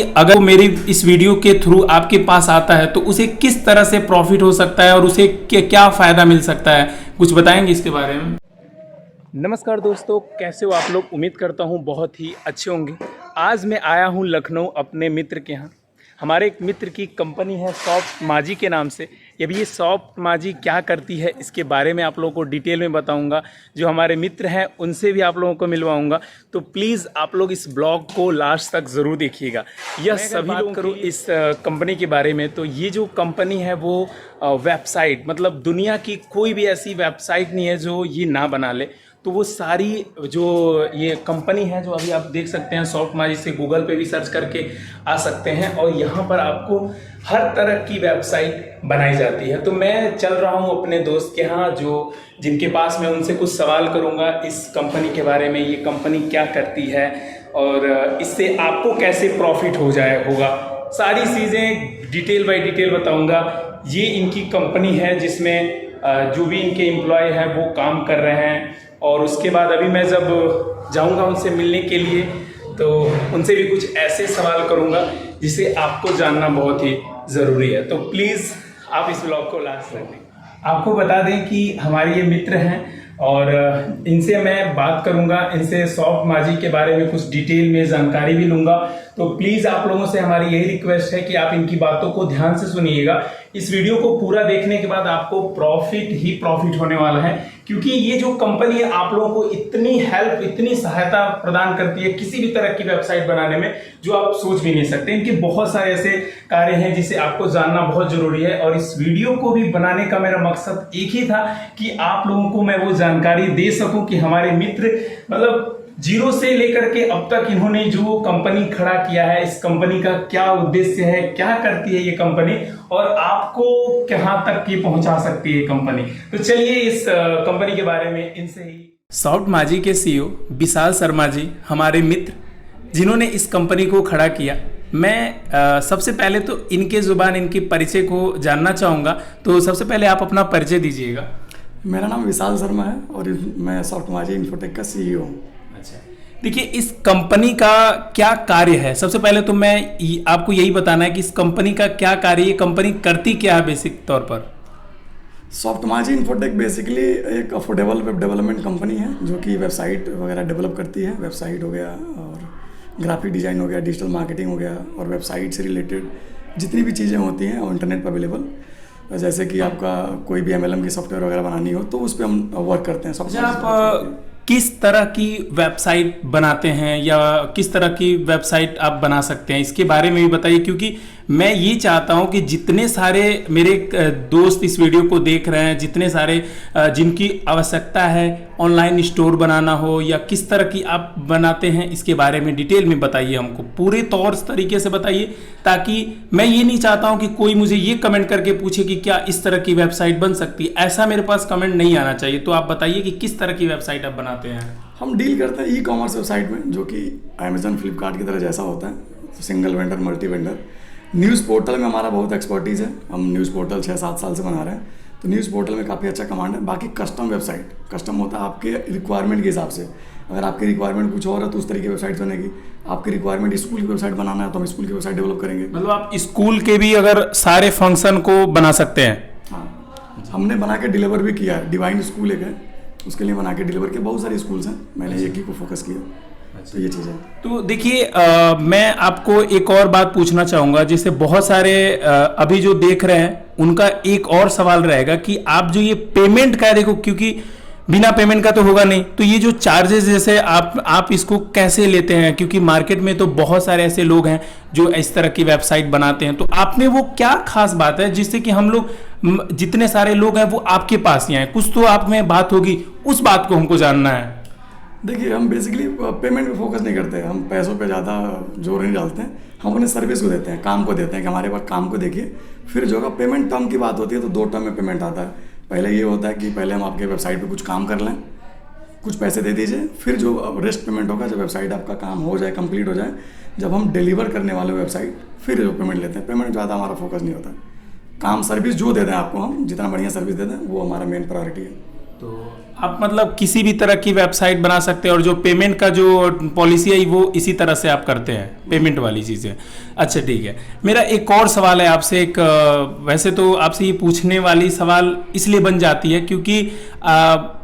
अगर वो मेरी इस वीडियो के थ्रू आपके पास आता है तो उसे किस तरह से प्रॉफिट हो सकता है और उसे क्या फायदा मिल सकता है, कुछ बताएंगे इसके बारे में। नमस्कार दोस्तों, कैसे हो आप लोग। उम्मीद करता हूँ बहुत ही अच्छे होंगे। आज मैं आया हूँ लखनऊ अपने मित्र के यहाँ। हमारे एक मित्र की कंपनी है सॉफ्ट माजी के नाम से। अभी ये सॉफ्ट माजी क्या करती है इसके बारे में आप लोगों को डिटेल में बताऊंगा। जो हमारे मित्र हैं उनसे भी आप लोगों को मिलवाऊंगा, तो प्लीज़ आप लोग इस ब्लॉग को लास्ट तक ज़रूर देखिएगा। यह सभी लोग करूँ इस कंपनी के बारे में, तो ये जो कंपनी है वो वेबसाइट, मतलब दुनिया की कोई भी ऐसी वेबसाइट नहीं है जो ये ना बना ले। तो वो सारी जो ये कंपनी है जो अभी आप देख सकते हैं सॉफ्ट माजी से गूगल पे भी सर्च करके आ सकते हैं, और यहाँ पर आपको हर तरह की वेबसाइट बनाई जाती है। तो मैं चल रहा हूँ अपने दोस्त के यहाँ जिनके पास मैं उनसे कुछ सवाल करूँगा इस कंपनी के बारे में, ये कंपनी क्या करती है और इससे आपको कैसे प्रॉफिट होगा। सारी चीज़ें डिटेल बाय डिटेल बताऊँगा। ये इनकी कंपनी है जिसमें जो भी इनके एम्प्लॉय हैं वो काम कर रहे हैं, और उसके बाद अभी मैं जब जाऊंगा उनसे मिलने के लिए तो उनसे भी कुछ ऐसे सवाल करूंगा जिसे आपको जानना बहुत ही ज़रूरी है। तो प्लीज़ आप इस ब्लॉग को लास्ट तक देखें। आपको बता दें कि हमारे ये मित्र हैं और इनसे मैं बात करूंगा, इनसे सॉफ्ट माजी के बारे में कुछ डिटेल में जानकारी भी लूंगा। तो प्लीज़ आप लोगों से हमारी यही रिक्वेस्ट है कि आप इनकी बातों को ध्यान से सुनिएगा। इस वीडियो को पूरा देखने के बाद आपको प्रॉफिट ही प्रॉफिट होने वाला है, क्योंकि ये जो कंपनी है आप लोगों को इतनी हेल्प, इतनी सहायता प्रदान करती है किसी भी तरह की वेबसाइट बनाने में जो आप सोच भी नहीं सकते। इनके बहुत सारे ऐसे कार्य हैं जिसे आपको जानना बहुत जरूरी है, और इस वीडियो को भी बनाने का मेरा मकसद एक ही था कि आप लोगों को मैं वो जानकारी दे सकूं कि हमारे मित्र मतलब जीरो से लेकर के अब तक इन्होंने जो कंपनी खड़ा किया है, इस कंपनी का क्या उद्देश्य है, क्या करती है ये कंपनी, और आपको कहां तक ये पहुंचा सकती है ये कंपनी। तो चलिए इस कंपनी के बारे में इनसे ही। सॉफ्ट माजी के सीईओ विशाल शर्मा जी हमारे मित्र, जिन्होंने इस कंपनी को खड़ा किया। मैं सबसे पहले तो इनके जुबान इनके परिचय को जानना चाहूँगा, तो सबसे पहले आप अपना परिचय दीजिएगा। मेरा नाम विशाल शर्मा है और मैं सॉफ्ट माजी इन्फोटेक का सीईओ हूँ। अच्छा, देखिए इस कंपनी का क्या कार्य है। सबसे पहले तो मैं आपको यही बताना है कि इस कंपनी का क्या कार्य, ये कंपनी करती क्या है बेसिक तौर पर। सॉफ्ट माजी इन्फोटेक बेसिकली एक अफोर्डेबल वेब डेवलपमेंट कंपनी है जो कि वेबसाइट वगैरह डेवलप करती है। वेबसाइट हो गया और ग्राफिक डिज़ाइन हो गया, डिजिटल मार्केटिंग हो गया, और वेबसाइट से रिलेटेड जितनी भी चीज़ें होती हैं और इंटरनेट पर अवेलेबल, जैसे कि आपका कोई भी MLM की सॉफ्टवेयर वगैरह बनानी हो तो उस पर हम वर्क करते हैं। अच्छा, आप किस तरह की वेबसाइट बनाते हैं या किस तरह की वेबसाइट आप बना सकते हैं, इसके बारे में भी बताइए, क्योंकि मैं ये चाहता हूं कि जितने सारे मेरे दोस्त इस वीडियो को देख रहे हैं, जितने सारे जिनकी आवश्यकता है ऑनलाइन स्टोर बनाना हो या किस तरह की आप बनाते हैं, इसके बारे में डिटेल में बताइए, हमको पूरे तौर तरीके से बताइए, ताकि मैं ये नहीं चाहता हूं कि कोई मुझे ये कमेंट करके पूछे कि क्या इस तरह की वेबसाइट बन सकती है। ऐसा मेरे पास कमेंट नहीं आना चाहिए। तो आप बताइए कि किस तरह की वेबसाइट आप बनाते हैं। हम डील करते हैं ई-कॉमर्स वेबसाइट में, जो कि अमेजन फ्लिपकार्ट की तरह जैसा होता है, single vendor multi vendor. News portal में हमारा बहुत एक्सपर्टीज़ है, हम न्यूज़ पोर्टल 6-7 साल से बना रहे हैं, तो न्यूज़ पोर्टल में काफ़ी अच्छा कमांड है। बाकी कस्टम वेबसाइट, कस्टम होता है आपके रिक्वायरमेंट के हिसाब से। अगर आपकी रिक्वायरमेंट कुछ और है तो उस तरीके की वेबसाइट बनेगी। आपकी रिक्वायरमेंट स्कूल की वेबसाइट बनाना है तो हम स्कूल की वेबसाइट डेवलप करेंगे। मतलब आप स्कूल के भी अगर सारे फंक्शन को बना सकते हैं। हाँ, हमने बना के डिलीवर भी किया है। डिवाइन स्कूल एक है, उसके लिए बना के डिलीवर किया। बहुत सारे स्कूल्स हैं, मैंने एक ही को फोकस किया। तो ये चीज़ है। तो देखिए मैं आपको एक और बात पूछना चाहूँगा, जैसे बहुत सारे अभी जो देख रहे हैं उनका एक और सवाल रहेगा कि आप जो ये पेमेंट का, देखो क्योंकि बिना पेमेंट का तो होगा नहीं, तो ये जो चार्जेस जैसे आप इसको कैसे लेते हैं, क्योंकि मार्केट में तो बहुत सारे ऐसे लोग हैं जो इस तरह की वेबसाइट बनाते हैं। तो आप में वो क्या खास बात है जिससे कि हम लोग जितने सारे लोग हैं वो आपके पास ही आए। कुछ तो आप में बात होगी, उस बात को हमको जानना है। देखिए, हम बेसिकली पेमेंट पे फोकस नहीं करते, हम पैसों पे ज़्यादा जोर नहीं डालते हैं। हम अपने सर्विस को देते हैं, काम को देते हैं कि हमारे पास काम को देखिए। फिर जो है पेमेंट टर्म की बात होती है तो 2 टर्म में पेमेंट आता है। पहले ये होता है कि पहले हम आपके वेबसाइट पे कुछ काम कर लें, कुछ पैसे दे दीजिए, फिर जो रेस्ट पेमेंट होगा जब वेबसाइट आपका काम हो जाए, कंप्लीट हो जाए, जब हम डिलीवर करने वाले वेबसाइट, फिर जो पेमेंट लेते हैं। पेमेंट ज़्यादा हमारा फोकस नहीं होता। काम सर्विस जो दे दें आपको, हम जितना बढ़िया सर्विस दे दें वो हमारा मेन प्रायोरिटी है। तो आप मतलब किसी भी तरह की वेबसाइट बना सकते हैं और जो पेमेंट का जो पॉलिसी है वो इसी तरह से आप करते हैं, पेमेंट वाली चीज़ें। अच्छा ठीक है, मेरा एक और सवाल है आपसे। एक वैसे तो आपसे ये पूछने वाली सवाल इसलिए बन जाती है क्योंकि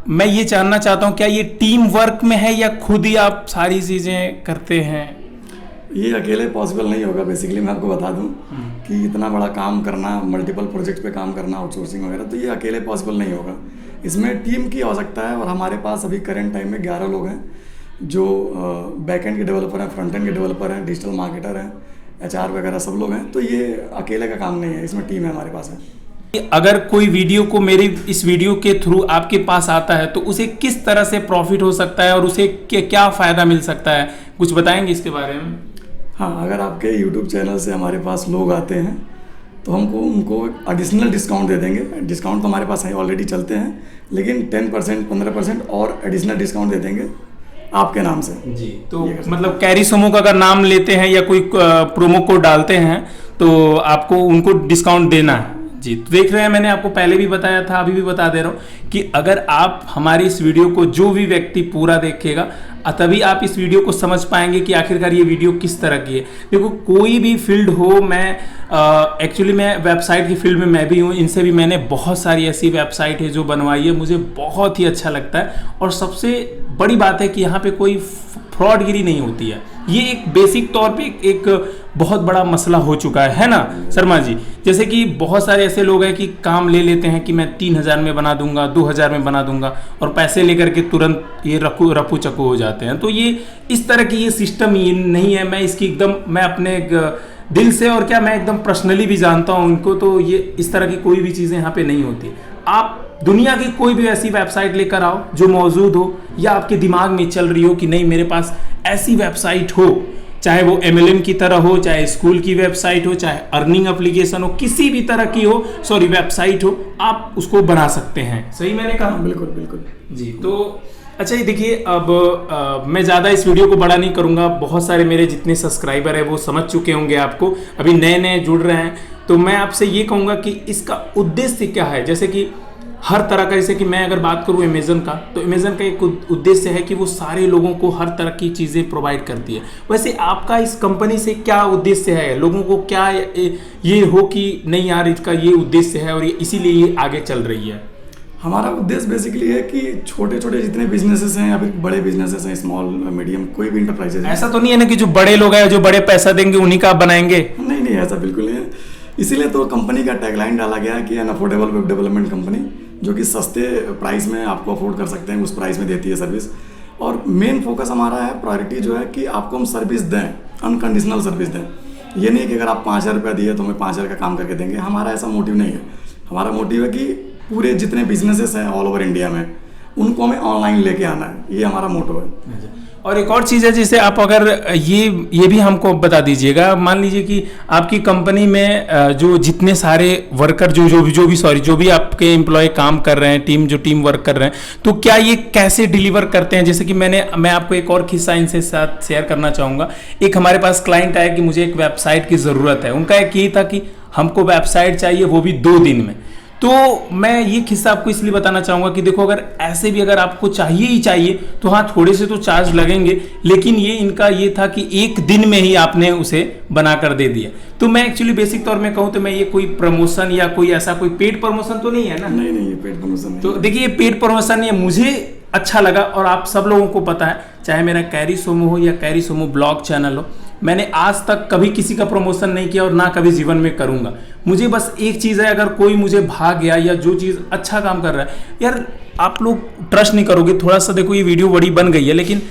मैं ये जानना चाहता हूँ क्या ये टीम वर्क में है या खुद ही आप सारी चीज़ें करते हैं? ये अकेले पॉसिबल नहीं होगा। बेसिकली मैं आपको बता दूं कि इतना बड़ा काम करना, मल्टीपल प्रोजेक्ट पे काम करना, आउटसोर्सिंग वगैरह, तो ये अकेले पॉसिबल नहीं होगा। इसमें टीम की आवश्यकता है और हमारे पास अभी करंट टाइम में 11 लोग हैं जो बैक एंड के डेवलपर हैं, फ्रंट एंड के डेवलपर हैं, डिजिटल मार्केटर हैं, HR वगैरह सब लोग हैं। तो ये अकेले का काम नहीं है, इसमें टीम है हमारे पास है। अगर कोई वीडियो को मेरी इस वीडियो के थ्रू आपके पास आता है तो उसे किस तरह से प्रॉफिट हो सकता है और उसे क्या फ़ायदा मिल सकता है, कुछ बताएंगे इसके बारे में? हाँ, अगर आपके YouTube चैनल से हमारे पास लोग आते हैं तो हमको उनको एडिशनल डिस्काउंट दे देंगे। डिस्काउंट तो हमारे पास ऑलरेडी चलते हैं, लेकिन 10%, 15% और एडिशनल डिस्काउंट दे देंगे आपके नाम से जी। तो मतलब कैरी सोमो का अगर नाम लेते हैं या कोई प्रोमो कोड डालते हैं तो आपको उनको डिस्काउंट देना है जी। तो देख रहे हैं, मैंने आपको पहले भी बताया था, अभी भी बता दे रहा हूँ कि अगर आप हमारी इस वीडियो को जो भी व्यक्ति पूरा देखेगा तभी आप इस वीडियो को समझ पाएंगे कि आखिरकार ये वीडियो किस तरह की है। देखो, कोई भी फील्ड हो, मैं एक्चुअली मैं वेबसाइट की फील्ड में मैं भी हूँ, इनसे भी मैंने बहुत सारी ऐसी वेबसाइट है जो बनवाई है, मुझे बहुत ही अच्छा लगता है। और सबसे बड़ी बात है कि यहाँ पे कोई फ्रॉडगिरी नहीं होती है। ये एक बेसिक तौर पे एक बहुत बड़ा मसला हो चुका है ना शर्मा जी? जैसे कि बहुत सारे ऐसे लोग हैं कि काम ले लेते हैं कि मैं 3000 में बना दूंगा, 2000 में बना दूंगा और पैसे लेकर के तुरंत ये रफू चक्कू हो जाते हैं। तो ये इस तरह की ये सिस्टम ये नहीं है। मैं इसकी एकदम मैं अपने दिल से और क्या मैं एकदम पर्सनली भी जानता हूँ उनको, तो ये इस तरह की कोई भी चीज़ें यहाँ पे नहीं होती। आप दुनिया की कोई भी ऐसी वेबसाइट लेकर आओ जो मौजूद हो या आपके दिमाग में चल रही हो कि नहीं मेरे पास ऐसी वेबसाइट हो, चाहे वो MLM की तरह हो, चाहे स्कूल की वेबसाइट हो, चाहे अर्निंग एप्लीकेशन हो, किसी भी तरह की हो, सॉरी वेबसाइट हो, आप उसको बना सकते हैं। सही मैंने कहा? बिल्कुल बिल्कुल जी। तो अच्छा, ये देखिए, अब मैं ज़्यादा इस वीडियो को बड़ा नहीं करूँगा। बहुत सारे मेरे जितने सब्सक्राइबर है वो समझ चुके होंगे आपको, अभी नए नए जुड़ रहे हैं। तो मैं आपसे ये कहूँगा कि इसका उद्देश्य क्या है। जैसे कि हर तरह का, जैसे कि मैं अगर बात करूँ अमेज़न का, तो अमेज़न का एक उद्देश्य है कि वो सारे लोगों को हर तरह की चीज़ें प्रोवाइड करती है। वैसे आपका इस कंपनी से क्या उद्देश्य है? लोगों को क्या ये हो कि नहीं यार इसका ये उद्देश्य है और ये इसीलिए ये आगे चल रही है? हमारा उद्देश्य बेसिकली है कि छोटे छोटे जितने बिजनेसेस हैं या फिर बड़े बिजनेसेस हैं, स्मॉल मीडियम कोई भी इंटरप्राइजेज है। ऐसा तो नहीं है ना कि जो बड़े लोग हैं जो बड़े पैसा देंगे उन्हीं का आप बनाएंगे? नहीं नहीं, ऐसा बिल्कुल नहीं है। इसीलिए तो कंपनी का टैगलाइन डाला गया है कि an affordable web development company, जो कि सस्ते प्राइस में आपको अफोर्ड कर सकते हैं, उस प्राइस में देती है सर्विस। और मेन फोकस हमारा है, प्रायोरिटी जो है कि आपको हम सर्विस दें, अनकंडीशनल सर्विस दें। ये नहीं कि अगर आप 5000 रुपया दिए तो हमें 5000 का काम करके देंगे, हमारा ऐसा मोटिव नहीं है। हमारा मोटिव है कि पूरे जितने बिजनेसेस हैं ऑल ओवर इंडिया में उनको हमें ऑनलाइन लेके आना है, ये हमारा मोटो है। और एक और चीज़ है, जैसे आप अगर ये भी हमको बता दीजिएगा, मान लीजिए कि आपकी कंपनी में जो जितने सारे वर्कर जो भी आपके एम्प्लॉय काम कर रहे हैं, टीम वर्क कर रहे हैं, तो क्या ये कैसे डिलीवर करते हैं? जैसे कि मैं आपको एक और किस्सा इनसे साथ शेयर करना चाहूँगा। एक हमारे पास क्लाइंट आया कि मुझे एक वेबसाइट की ज़रूरत है। उनका एक ये था कि हमको वेबसाइट चाहिए, वो भी 2 दिन में। तो मैं ये किस्सा आपको इसलिए बताना चाहूँगा कि देखो, अगर ऐसे भी अगर आपको चाहिए ही चाहिए तो हाँ थोड़े से तो चार्ज लगेंगे, लेकिन ये इनका ये था कि 1 दिन में ही आपने उसे बनाकर दे दिया। तो मैं एक्चुअली बेसिक तौर में कहूँ तो मैं ये कोई प्रमोशन या कोई ऐसा कोई पेड प्रमोशन तो नहीं है ना? नहीं नहीं, ये पेड प्रमोशन नहीं। तो देखिए, ये पेड प्रमोशन नहीं है, मुझे अच्छा लगा और आप सब लोगों को पता है, चाहे मेरा कैरी सोमो हो या कैरी सोमो ब्लॉग चैनल हो, मैंने आज तक कभी किसी का प्रमोशन नहीं किया और ना कभी जीवन में करूंगा। मुझे बस एक चीज़ है, अगर कोई मुझे भाग गया या जो चीज़ अच्छा काम कर रहा है, यार आप लोग ट्रस्ट नहीं करोगे, थोड़ा सा देखो ये वीडियो बड़ी बन गई है, लेकिन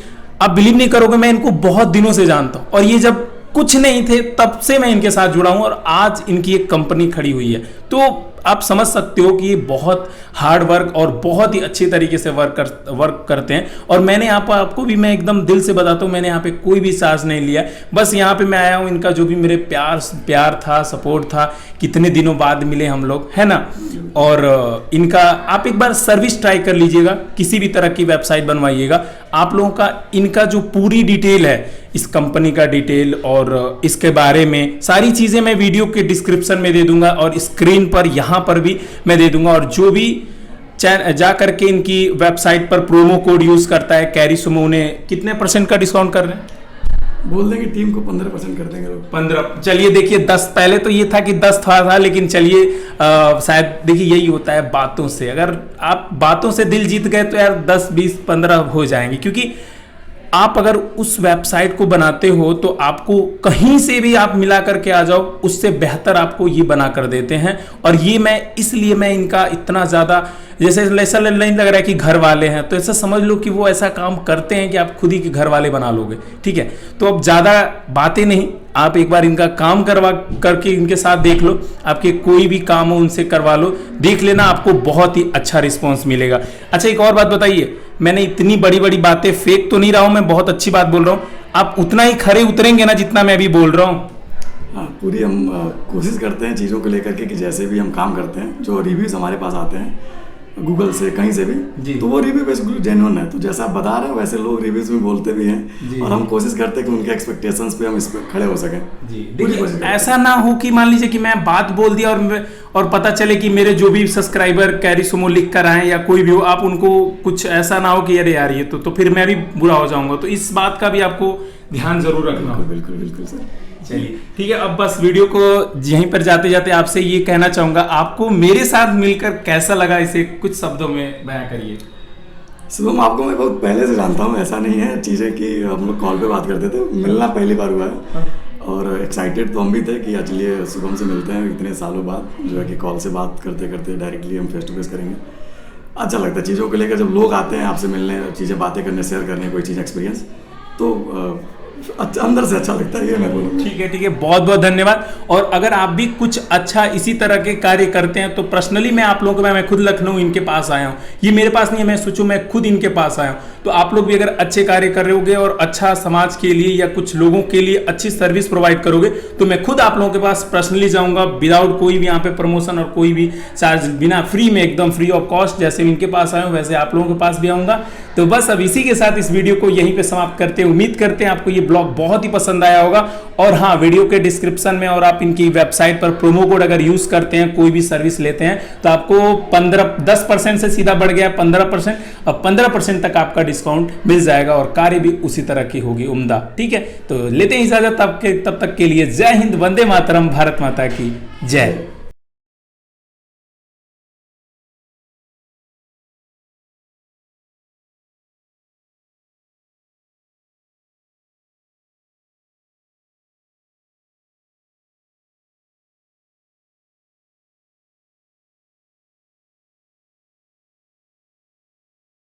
आप बिलीव नहीं करोगे, मैं इनको बहुत दिनों से जानता हूँ और ये जब कुछ नहीं थे तब से मैं इनके साथ जुड़ा हूँ और आज इनकी एक कंपनी खड़ी हुई है। तो आप समझ सकते हो कि ये बहुत हार्ड वर्क और बहुत ही अच्छे तरीके से वर्क करते हैं। और मैंने यहाँ पर आपको भी मैं एकदम दिल से बताता हूँ, मैंने यहाँ पे कोई भी चार्ज नहीं लिया, बस यहाँ पे मैं आया हूँ, इनका जो भी मेरे प्यार था, सपोर्ट था, कितने दिनों बाद मिले हम लोग, है ना। और इनका आप एक बार सर्विस ट्राई कर लीजिएगा, किसी भी तरह की वेबसाइट बनवाइएगा, आप लोगों का इनका जो पूरी डिटेल है, इस कंपनी का डिटेल और इसके बारे में सारी चीज़ें मैं वीडियो के डिस्क्रिप्शन में दे दूंगा और स्क्रीन पर यहाँ पर भी मैं दे दूंगा। और जो भी जा करके इनकी वेबसाइट पर प्रोमो कोड यूज करता है कैरी सुमो, उन्हें कितने % का डिस्काउंट कर रहे हैं? बोल देंगे टीम को 15% कर देंगे लोग। 15। चलिए देखिए 10, पहले तो ये था कि 10 था, लेकिन चलिए शायद देखिए यही होता है बातों से, अगर आप बातों से दिल जीत गए तो यार 10, 20, 15 हो जाएंगे, क्योंकि आप अगर उस वेबसाइट को बनाते हो तो आपको कहीं से भी आप मिला करके आ जाओ, उससे बेहतर आपको ये बना कर देते हैं। और ये इसलिए मैं इनका इतना ज़्यादा, जैसे ऐसा नहीं लग रहा है कि घर वाले हैं, तो ऐसा समझ लो कि वो ऐसा काम करते हैं कि आप खुद ही के घर वाले बना लोगे। ठीक है, तो अब ज़्यादा बातें नहीं, आप एक बार इनका काम करवा करके इनके साथ देख लो, आपके कोई भी काम हो उनसे करवा लो, देख लेना, आपको बहुत ही अच्छा रिस्पॉन्स मिलेगा। अच्छा, एक और बात बताइए, मैंने इतनी बड़ी बड़ी बातें फेक तो नहीं रहा हूं, मैं बहुत अच्छी बात बोल रहा हूं, आप उतना ही खरे उतरेंगे ना जितना मैं अभी बोल रहा हूं? हाँ, पूरी हम कोशिश करते हैं चीज़ों को लेकर के कि जैसे भी हम काम करते हैं, जो रिव्यूज़ हमारे पास आते हैं गूगल से कहीं से भी, तो वो रिव्यू बेसिकली जेन्युइन है। तो जैसा आप बता रहे हो वैसे लोग रिव्यूज में बोलते भी हैं, और हम कोशिश करते हैं कि उनके एक्सपेक्टेशंस पे हम इस पे खड़े हो सकें। देखिए ऐसा ना हो कि मान लीजिए कि मैं बात बोल दिया और पता चले कि मेरे जो भी सब्सक्राइबर कैरी सुमो लिख कर आए या कोई भी हो, आप उनको कुछ ऐसा ना हो कि अरे यार ये तो फिर मैं भी बुरा हो जाऊंगा। तो इस बात का भी आपको ध्यान जरूर रखना। बिल्कुल बिल्कुल सर। चलिए ठीक है, अब बस वीडियो को यहीं पर जाते जाते आपसे ये कहना चाहूंगा, आपको मेरे साथ मिलकर कैसा लगा, इसे कुछ शब्दों में बयां करिए। शुभम, आपको मैं बहुत पहले से जानता हूँ, ऐसा नहीं है चीज़ें कि हम लोग कॉल पे बात करते थे, मिलना पहली बार हुआ है, और एक्साइटेड तो हम भी थे कि चलिए शुभम से मिलते हैं इतने सालों बाद, जो है कि कॉल से बात करते करते डायरेक्टली हम फेस टू फेस करेंगे। अच्छा लगता है चीज़ों को लेकर, जब लोग आते हैं आपसे मिलने, चीज़ें बातें करने, शेयर करने, कोई चीज़ एक्सपीरियंस, तो अच्छा, अंदर से अच्छा लगता है, ये मैं बोलूँ। ठीक है, बहुत बहुत धन्यवाद। और अगर आप भी कुछ अच्छा इसी तरह के कार्य करते हैं तो पर्सनली मैं आप लोगों को, मैं खुद लखनऊ इनके पास आया हूँ, ये मेरे पास नहीं है, मैं सोचूं मैं खुद इनके पास आया हूँ। तो आप लोग भी अगर अच्छे कार्य कर रहे होगे और अच्छा समाज के लिए या कुछ लोगों के लिए अच्छी सर्विस प्रोवाइड करोगे, तो मैं खुद आप लोगों के पास पर्सनली जाऊंगा, विदाउट कोई भी यहाँ पे प्रमोशन और कोई भी चार्ज, बिना फ्री में, एकदम फ्री ऑफ कॉस्ट। जैसे इनके पास आया हूँ वैसे आप लोगों के पास भी आऊंगा। तो बस अब इसी के साथ इस वीडियो को यहीं पे समाप्त करते हैं। उम्मीद करते हैं आपको ये ब्लॉग बहुत ही पसंद आया होगा। और हाँ, वीडियो के डिस्क्रिप्शन में और आप इनकी वेबसाइट पर प्रोमो कोड अगर यूज करते हैं, कोई भी सर्विस लेते हैं, तो आपको 10% से सीधा बढ़ गया 15%, और 15% तक आपका डिस्काउंट मिल जाएगा, और कार्य भी उसी तरह की होगी उम्दा। ठीक है, तो लेते हैं इजाजत, तब तक के लिए जय हिंद, वंदे मातरम, भारत माता की जय।